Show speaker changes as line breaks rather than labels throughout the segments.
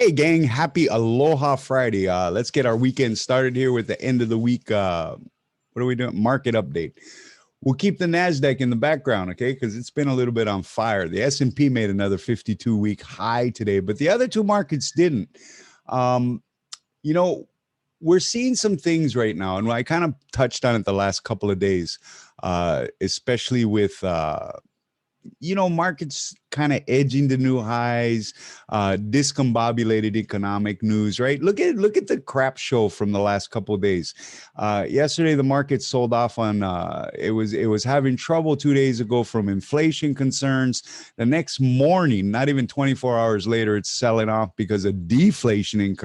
Hey, gang, happy Aloha Friday. Let's get our weekend started here with the end of the week. What are we doing? Market update. We'll keep the NASDAQ in the background, okay, because it's been a little bit on fire. The S&P made another 52-week high today, but the other two markets didn't. Um, you know, we're seeing some things right now, and I kind of touched on it the last couple of days, especially with markets kind of edging to new highs, discombobulated economic news, right? Look at the crap show from the last couple of days. Yesterday, the market sold off on it was having trouble 2 days ago from inflation concerns. The next morning, not even 24 hours later, it's selling off because of deflation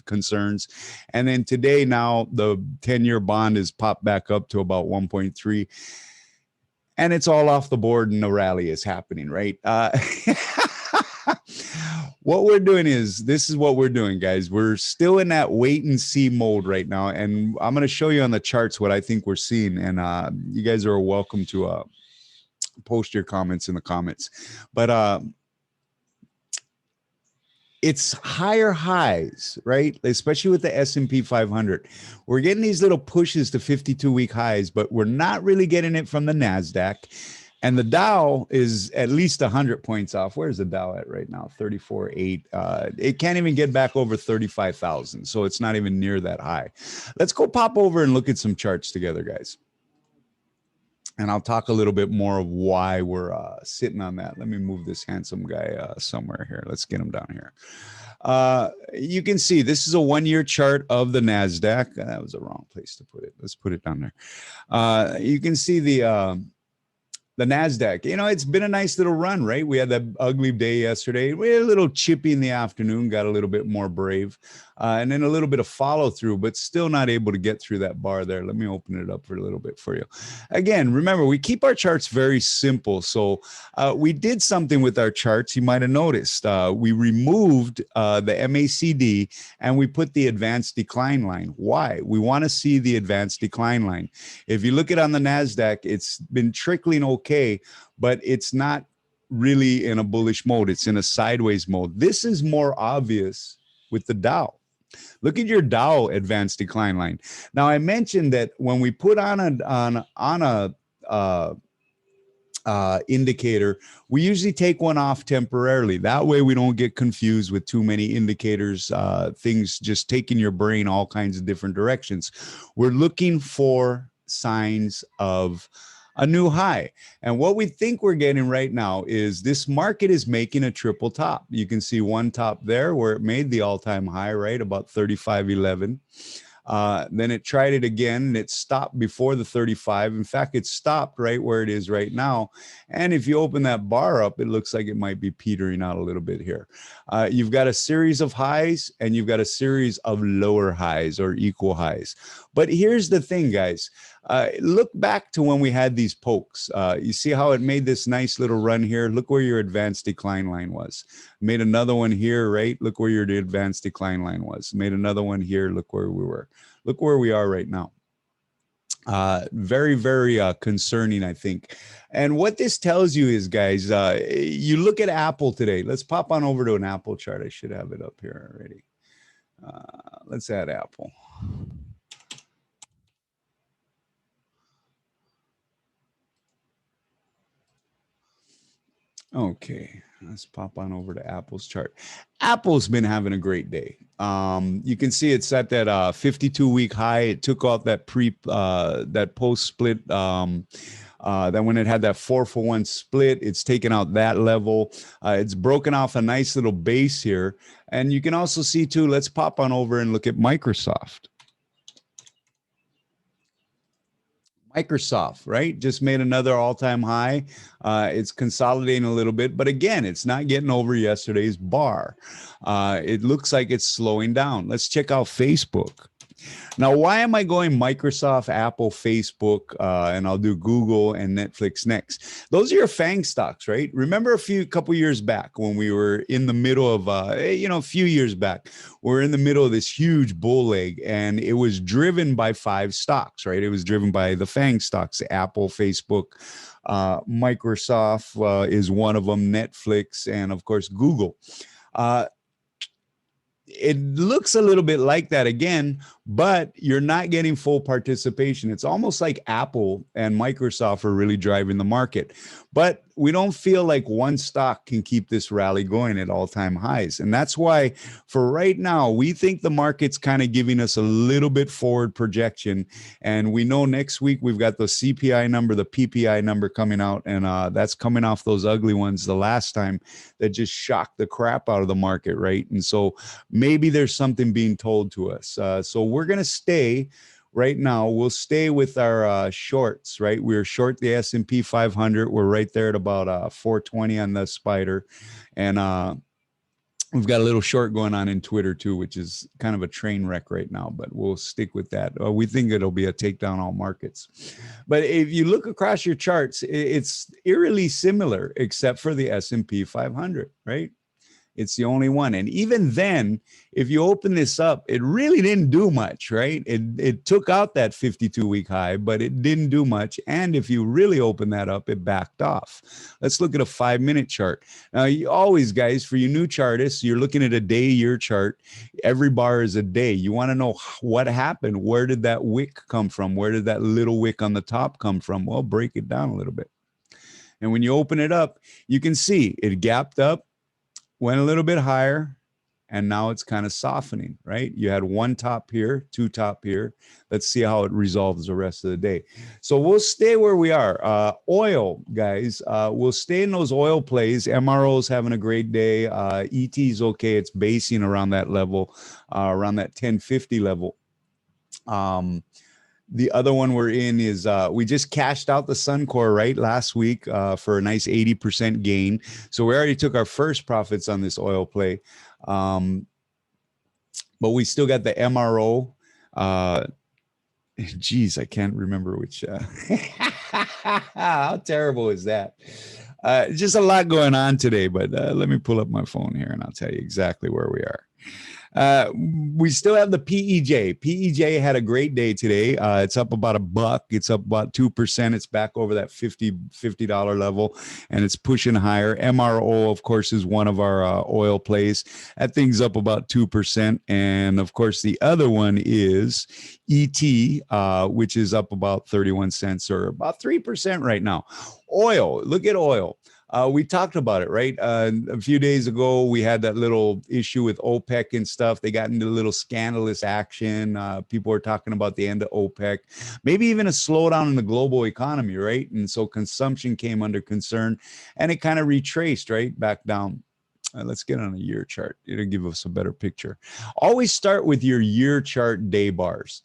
concerns. And then today, now the 10-year bond is popped back up to about 1.3. And it's all off the board and the rally is happening, right? What we're doing is, this is what we're doing, guys. We're still in that wait and see mode right now. And I'm going to show you on the charts what I think we're seeing. And you guys are welcome to post your comments in the comments. But it's higher highs, right? Especially with the S&P 500. We're getting these little pushes to 52-week highs, but we're not really getting it from the NASDAQ. And the Dow is at least 100 points off. Where's the Dow at right now? 34.8. It can't even get back over 35,000. So it's not even near that high. Let's go pop over and look at some charts together, guys. And I'll talk a little bit more of why we're sitting on that. Let me move this handsome guy somewhere here. Let's get him down here. You can see this is a one-year chart of the NASDAQ. That was the wrong place to put it. Let's put it down there. You can see the NASDAQ. It's been a nice little run, right? We had that ugly day yesterday. We had a little chippy in the afternoon, got a little bit more brave, and then a little bit of follow through, but still not able to get through that bar there. Let me open it up for a little bit for you. Again, remember, we keep our charts very simple. So we did something with our charts. You might have noticed we removed the MACD and we put the advanced decline line. Why? We want to see the advanced decline line. If you look at on the NASDAQ, it's been trickling okay, but it's not really in a bullish mode. It's in a sideways mode. This is more obvious with the Dow. Look at your Dow advanced decline line. Now, I mentioned that when we put on a indicator, we usually take one off temporarily. That way we don't get confused with too many indicators, things just taking your brain all kinds of different directions. We're looking for signs of a new high. And what we think we're getting right now is this market is making a triple top. You can see one top there where it made the all-time high, right? About 35.11. Then it tried it again and it stopped before the 35. In fact, it stopped right where it is right now. And if you open that bar up, it looks like it might be petering out a little bit here. You've got a series of highs and you've got a series of lower highs or equal highs. But here's the thing, guys. Look back to when we had these pokes. You see how it made this nice little run here? Look where your advanced decline line was. Made another one here, right? Look where your advanced decline line was. Made another one here. Look where we were. Look where we are right now. Very, very concerning, I think. And what this tells you is, guys, you look at Apple today. Let's pop on over to an Apple chart. I should have it up here already. Let's add Apple. Okay, let's pop on over to Apple's chart. Apple's been having a great day. You can see it's at that 52-week high. It took off that that post split. Then when it had that 4-for-1 split, it's taken out that level. It's broken off a nice little base here. And you can also see too, let's pop on over and look at Microsoft. Microsoft, right? Just made another all-time high. It's consolidating a little bit, but again, it's not getting over yesterday's bar. It looks like it's slowing down. Let's check out Facebook. Now, why am I going Microsoft, Apple, Facebook, and I'll do Google and Netflix next? Those are your FANG stocks, right? Remember a couple years back when we were in the middle of, a few years back, we're in the middle of this huge bull leg, and it was driven by 5 stocks, right? It was driven by the FANG stocks, Apple, Facebook, Microsoft is one of them, Netflix, and of course, Google. it looks a little bit like that again, but you're not getting full participation. It's almost like Apple and Microsoft are really driving the market, but we don't feel like one stock can keep this rally going at all-time highs. And that's why for right now, we think the market's kind of giving us a little bit forward projection. And we know next week we've got the CPI number, the PPI number coming out, and that's coming off those ugly ones the last time that just shocked the crap out of the market, right? And so maybe there's something being told to us. So we're going to stay right now. We'll stay with our shorts, right? We're short the S&P 500. We're right there at about 420 on the spider. And we've got a little short going on in Twitter too, which is kind of a train wreck right now, but we'll stick with that. We think it'll be a takedown all markets. But if you look across your charts, it's eerily similar except for the S&P 500, right? It's the only one. And even then, if you open this up, it really didn't do much, right? It took out that 52-week high, but it didn't do much. And if you really open that up, it backed off. Let's look at a 5-minute chart. Now, you always, guys, for you new chartists, you're looking at a day-year chart. Every bar is a day. You want to know what happened. Where did that wick come from? Where did that little wick on the top come from? Well, break it down a little bit. And when you open it up, you can see it gapped up, went a little bit higher, and now it's kind of softening, right? You had one top here, two top here. Let's see how it resolves the rest of the day. So we'll stay where we are. Oil, guys, we'll stay in those oil plays. MRO's having a great day. ET's okay. It's basing around that level, around that 1050 level. The other one we're in is we just cashed out the Suncor right last week for a nice 80% gain. So we already took our first profits on this oil play. But we still got the MRO. Geez, I can't remember which. How terrible is that? Just a lot going on today, but let me pull up my phone here and I'll tell you exactly where we are. We still have the PEJ. PEJ had a great day today. It's up about $1. It's up about 2%. It's back over that $50 level, and it's pushing higher. MRO, of course, is one of our oil plays. That thing's up about 2%. And of course, the other one is ET, which is up about 31 cents or about 3% right now. Oil, look at oil. We talked about it, right? A few days ago, we had that little issue with OPEC and stuff. They got into a little scandalous action. People were talking about the end of OPEC, maybe even a slowdown in the global economy, right? And so consumption came under concern, and it kind of retraced, right, back down. Let's get on a year chart. It'll give us a better picture. Always start with your year chart day bars.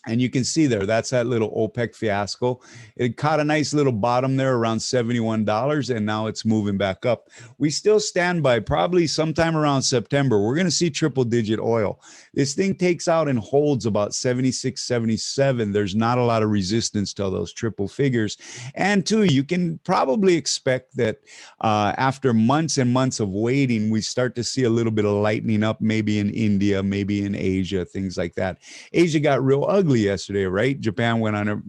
And you can see there, that's that little OPEC fiasco. It caught a nice little bottom there around $71, and now it's moving back up. We still stand by probably sometime around September. We're going to see triple-digit oil. This thing takes out and holds about 76, 77. There's not a lot of resistance to those triple figures. And two, you can probably expect that after months and months of waiting, we start to see a little bit of lightening up, maybe in India, maybe in Asia, things like that. Asia got real ugly yesterday, right? Japan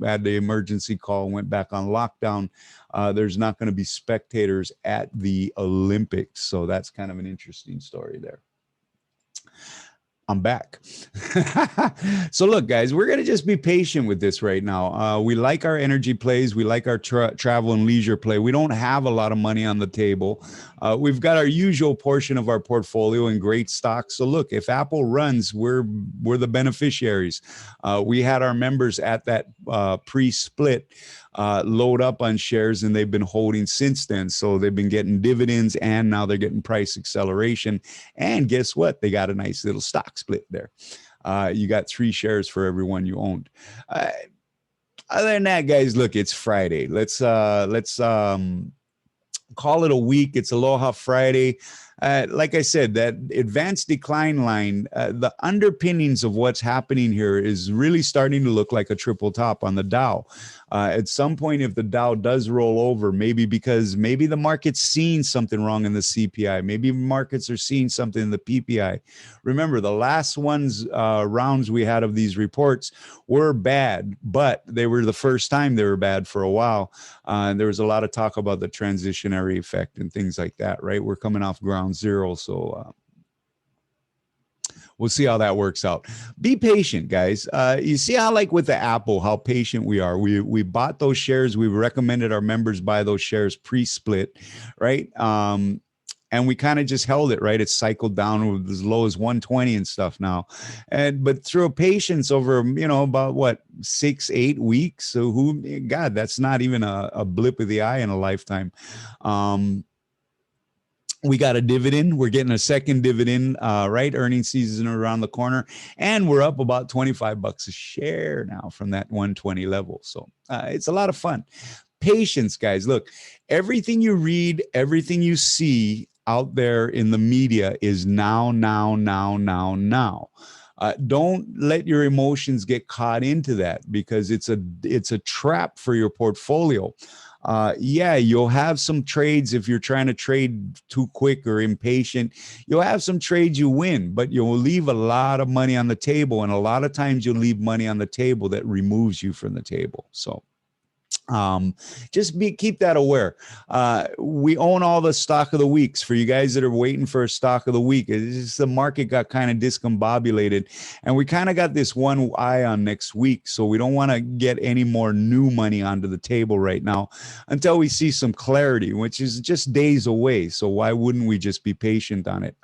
had the emergency call and went back on lockdown. There's not going to be spectators at the Olympics. So that's kind of an interesting story there. I'm back. So look, guys, we're going to just be patient with this right now. We like our energy plays. We like our travel and leisure play. We don't have a lot of money on the table. We've got our usual portion of our portfolio in great stocks. So look, if Apple runs, we're the beneficiaries. We had our members at that pre-split load up on shares, and they've been holding since then. So they've been getting dividends, and now they're getting price acceleration. And guess what? They got a nice little stock split there. You got 3 shares for every one you owned. Other than that, guys, look, it's Friday. Let's call it a week. It's Aloha Friday. Like I said, that advanced decline line, the underpinnings of what's happening here is really starting to look like a triple top on the Dow. At some point, if the Dow does roll over, maybe because maybe the market's seeing something wrong in the CPI, maybe markets are seeing something in the PPI. Remember, the last rounds we had of these reports were bad, but they were the first time they were bad for a while. There was a lot of talk about the transitionary effect and things like that, right? We're coming off ground zero, so we'll see how that works out. Be patient, guys. You see how, like with the Apple, how patient we are. We bought those shares. We recommended our members buy those shares pre-split, right? And we kind of just held it, right? It's cycled down as low as 120 and stuff now. But through patience over, about what, 6-8 weeks. So God, that's not even a blip of the eye in a lifetime. We got a dividend. We're getting a second dividend, right? Earnings season around the corner. And we're up about $25 a share now from that 120 level. So it's a lot of fun. Patience, guys. Look, everything you read, everything you see out there in the media is now. Don't let your emotions get caught into that, because it's a trap for your portfolio. Yeah, you'll have some trades if you're trying to trade too quick or impatient. You'll have some trades you win, but you'll leave a lot of money on the table, and a lot of times you'll leave money on the table that removes you from the table. So just keep that aware. We own all the stock of the weeks. For you guys that are waiting for a stock of the week, it's just the market got kind of discombobulated, and we kind of got this one eye on next week. So we don't want to get any more new money onto the table right now until we see some clarity, which is just days away. So why wouldn't we just be patient on it?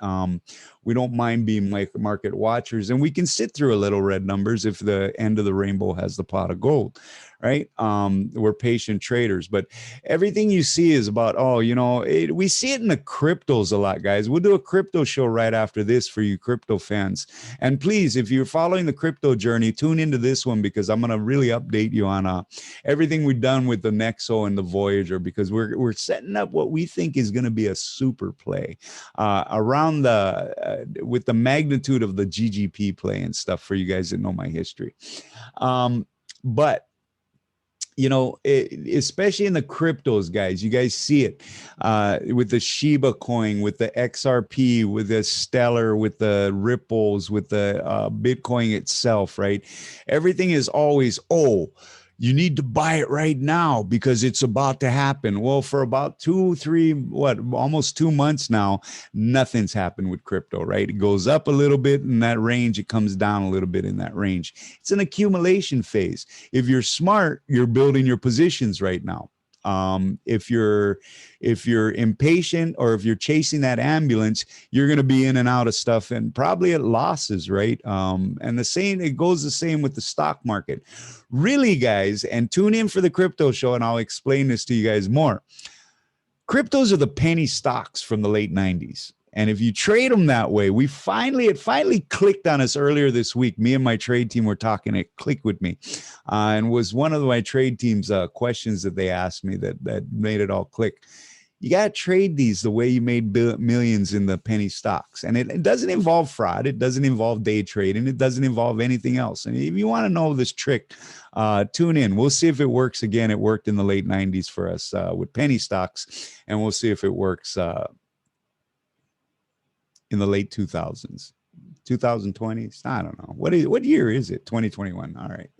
We don't mind being like market watchers, and we can sit through a little red numbers if the end of the rainbow has the pot of gold, right? We're patient traders, but everything you see is about, we see it in the cryptos a lot, guys. We'll do a crypto show right after this for you crypto fans. And please, if you're following the crypto journey, tune into this one, because I'm going to really update you on everything we've done with the Nexo and the Voyager, because we're setting up what we think is going to be a super play around with the magnitude of the GGP play and stuff, for you guys that know my history. But especially in the cryptos, guys, you guys see it with the Shiba coin, with the XRP, with the Stellar, with the Ripples, with the Bitcoin itself, right? Everything is always, you need to buy it right now because it's about to happen. Well, for about almost 2 months now, nothing's happened with crypto, right? It goes up a little bit in that range. It comes down a little bit in that range. It's an accumulation phase. If you're smart, you're building your positions right now. If you're impatient, or if you're chasing that ambulance, you're going to be in and out of stuff, and probably at losses, right? And it goes the same with the stock market. Really, guys, and tune in for the crypto show, and I'll explain this to you guys more. Cryptos are the penny stocks from the late 90s. And if you trade them that way, it finally clicked on us earlier this week. Me and my trade team were talking. It clicked with me, and was one of my trade team's questions that they asked me that made it all click. You got to trade these the way you made millions in the penny stocks. And it doesn't involve fraud. It doesn't involve day trading. It doesn't involve anything else. And if you want to know this trick, tune in. We'll see if it works again. It worked in the late 90s for us with penny stocks, and we'll see if it works in the late 2000s, 2020s. I don't know. What year is it? 2021. All right.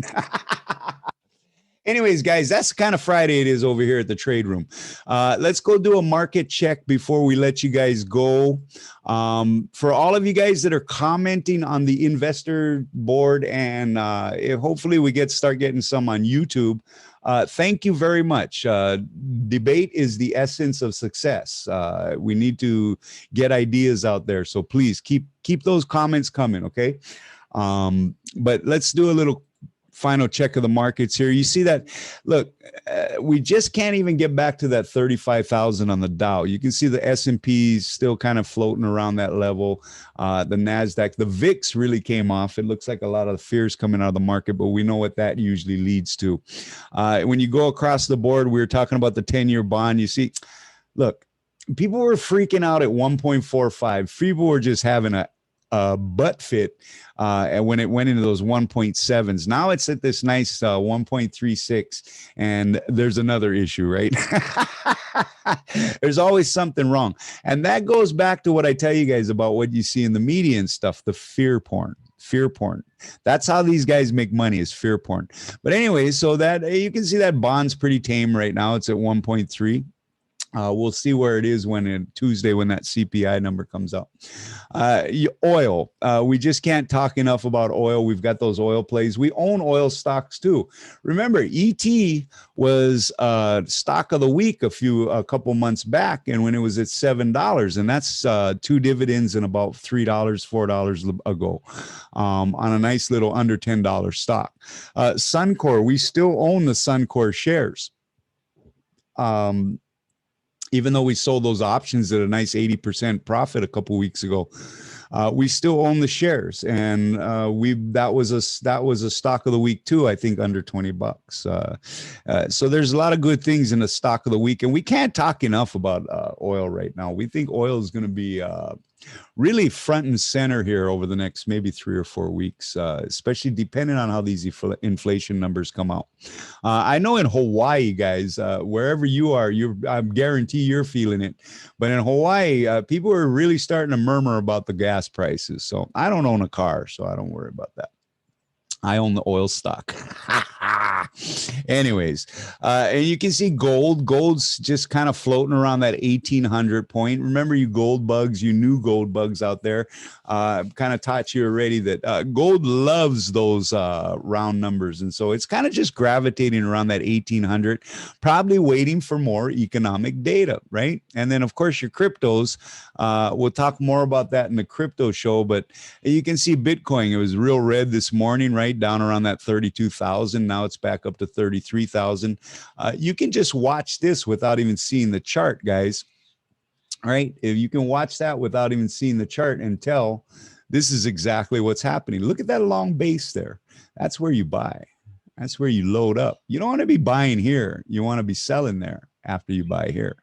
Anyways, guys, that's the kind of Friday it is over here at the trade room. Let's go do a market check before we let you guys go. For all of you guys that are commenting on the investor board, and hopefully we start getting some on YouTube, thank you very much. Debate is the essence of success. We need to get ideas out there. So please keep those comments coming, okay? But let's do a little final check of the markets here. You see that, look, we just can't even get back to that 35,000 on the Dow. You can see the S&P still kind of floating around that level. The NASDAQ, the VIX really came off. It looks like a lot of fears coming out of the market, but we know what that usually leads to. When you go across the board, we were talking about the 10-year bond. You see, look, people were freaking out at 1.45. People were just having a butt fit and when it went into those 1.7s. Now it's at this nice 1.36, and there's another issue, right? There's always something wrong, and that goes back to what I tell you guys about what you see in the media and stuff, the fear porn. That's how these guys make money, is fear porn. But anyway, so that you can see that bond's pretty tame right now. It's at 1.3. We'll see where it is Tuesday when that CPI number comes out. Oil. We just can't talk enough about oil. We've got those oil plays. We own oil stocks too. Remember, ET was stock of the week a couple months back, and when it was at $7, and that's 2 dividends and about $3, $4 ago, on a nice little under $10 stock. Suncor. We still own the Suncor shares. Even though we sold those options at a nice 80% profit a couple weeks ago, we still own the shares, and that was a stock of the week too. I think under $20. So there's a lot of good things in the stock of the week, and we can't talk enough about oil right now. We think oil is going to be really front and center here over the next maybe 3 or 4 weeks, especially depending on how these inflation numbers come out. I know in Hawaii, guys, wherever you are, I guarantee you're feeling it. But in Hawaii, people are really starting to murmur about the gas prices. So I don't own a car, so I don't worry about that. I own the oil stock. Anyways, and you can see gold's just kind of floating around that 1800 point. Remember, you gold bugs, you new gold bugs out there, kind of taught you already that gold loves those round numbers, and so it's kind of just gravitating around that 1800, probably waiting for more economic data, right? And then of course your cryptos, we'll talk more about that in the crypto show, but you can see Bitcoin, it was real red this morning, right down around that 32,000. Now it's back up to 33,000. You can just watch this without even seeing the chart, guys. All right. If you can watch that without even seeing the chart and tell this is exactly what's happening. Look at that long base there. That's where you buy. That's where you load up. You don't want to be buying here. You want to be selling there after you buy here.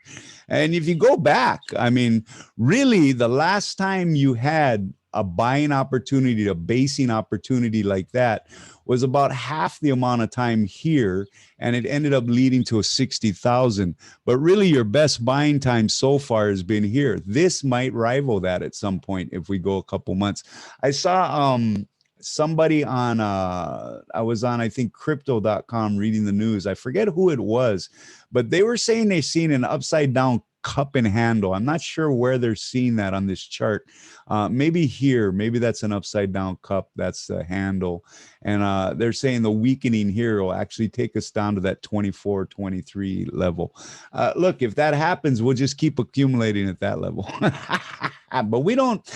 And if you go back, I mean, really the last time you had a buying opportunity, a basing opportunity like that was about half the amount of time here, and it ended up leading to a 60,000. But really your best buying time so far has been here. This might rival that at some point if we go a couple months. I saw somebody on I was on, I think, crypto.com reading the news. I forget who it was, but they were saying they've seen an upside down cup and handle. I'm not sure where they're seeing that on this chart. Maybe here, maybe that's an upside down cup. That's the handle. And they're saying the weakening here will actually take us down to that 24, 23 level. Look, if that happens, we'll just keep accumulating at that level. But we don't,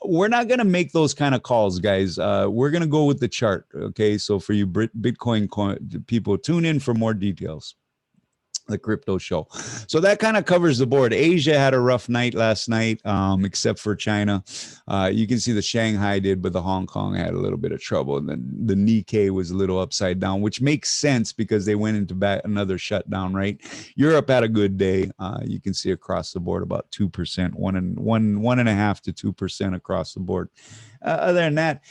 we're not going to make those kind of calls, guys. We're going to go with the chart. Okay. So for you Bitcoin people, tune in for more details. The crypto show. So that kind of covers the board. Asia had a rough night last night, except for China. You can see the Shanghai did, but the Hong Kong had a little bit of trouble. And then the Nikkei was a little upside down, which makes sense because they went into another shutdown, right? Europe had a good day. You can see across the board about 2%, 1.5 to 2% across the board. Other than that,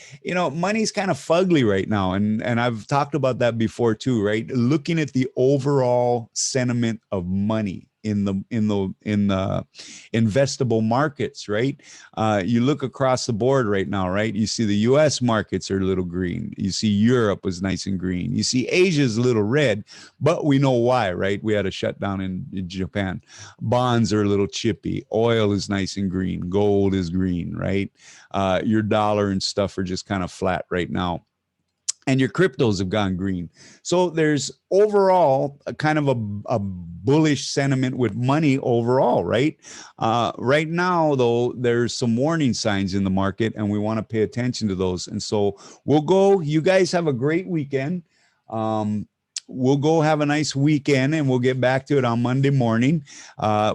money's kind of fugly right now. And I've talked about that before too, right? Looking at the overall sentiment of money in the investable markets, right? You look across the board right now, right? You see the US markets are a little green. You see Europe was nice and green. You see Asia's a little red, but we know why, right? We had a shutdown in Japan. Bonds are a little chippy. Oil is nice and green. Gold is green, right? Your dollar and stuff are just kind of flat right now. And your cryptos have gone green. So there's overall a kind of a bullish sentiment with money overall, right? Right now, though, there's some warning signs in the market, and we want to pay attention to those. And so we'll go. You guys have a great weekend. We'll go have a nice weekend, and we'll get back to it on Monday morning.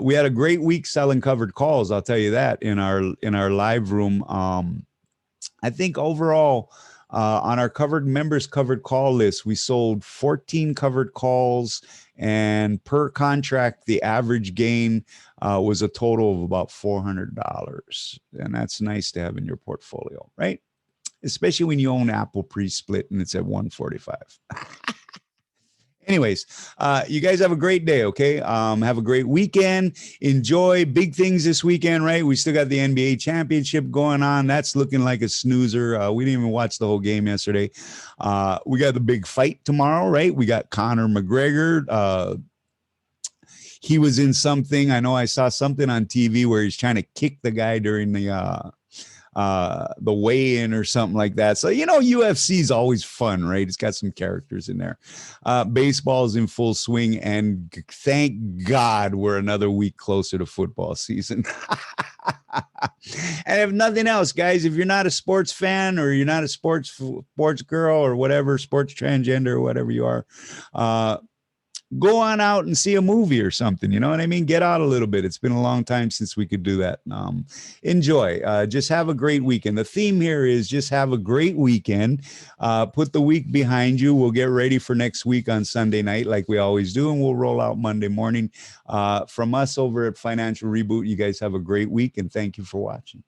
We had a great week selling covered calls. I'll tell you that in our live room. I think overall, on our members covered call list, we sold 14 covered calls, and per contract, the average gain was a total of about $400. And that's nice to have in your portfolio, right? Especially when you own Apple pre-split and it's at 145. Anyways, you guys have a great day, okay? Have a great weekend. Enjoy big things this weekend, right? We still got the NBA championship going on. That's looking like a snoozer. We didn't even watch the whole game yesterday. We got the big fight tomorrow, right? We got Conor McGregor. he was in something. I know I saw something on TV where he's trying to kick the guy during the weigh-in or something like that. So, you know, UFC is always fun, right? It's got some characters in there. Baseball is in full swing, and thank God we're another week closer to football season. And if nothing else, guys, if you're not a sports fan or you're not a sports girl or whatever, sports transgender or whatever you are, go on out and see a movie or something. You know what I mean? Get out a little bit. It's been a long time since we could do that. Enjoy. Just have a great weekend. The theme here is just have a great weekend. Put the week behind you. We'll get ready for next week on Sunday night like we always do, and we'll roll out Monday morning. From us over at Financial Reboot, you guys have a great week, and thank you for watching.